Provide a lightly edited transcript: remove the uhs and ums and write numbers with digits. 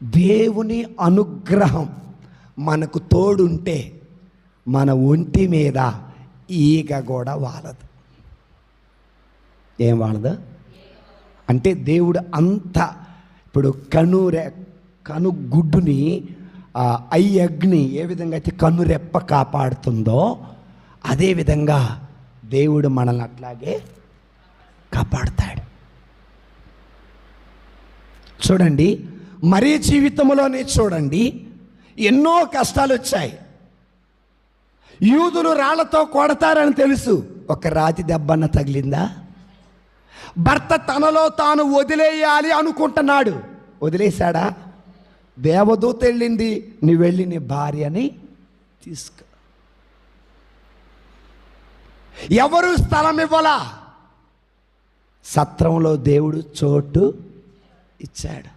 దేవుని అనుగ్రహం మనకు తోడుంటే మన ఒంటి మీద ఈగ కూడా వాలదు. ఏం వాలదు అంటే దేవుడు అంత, ఇప్పుడు కనుగుడ్డుని ఐ అగ్ని ఏ విధంగా అయితే కనురెప్ప కాపాడుతుందో అదేవిధంగా దేవుడు మనల్ని అట్లాగే కాపాడుతాడు. చూడండి, మరీ జీవితంలోనే చూడండి, ఎన్నో కష్టాలు వచ్చాయి. యూదులు రాళ్లతో కొడతారని తెలుసు, ఒక రాతి దెబ్బన్న తగిలిందా? భర్త తనలో తాను వదిలేయాలి అనుకుంటున్నాడు, వదిలేశాడా? దేవదూత వెళ్ళింది, నువ్వు వెళ్ళి నీ భార్యని తీసుకో. ఎవరు స్థలం ఇవ్వాలా? సత్రంలో దేవుడు చోటు ఇచ్చాడు.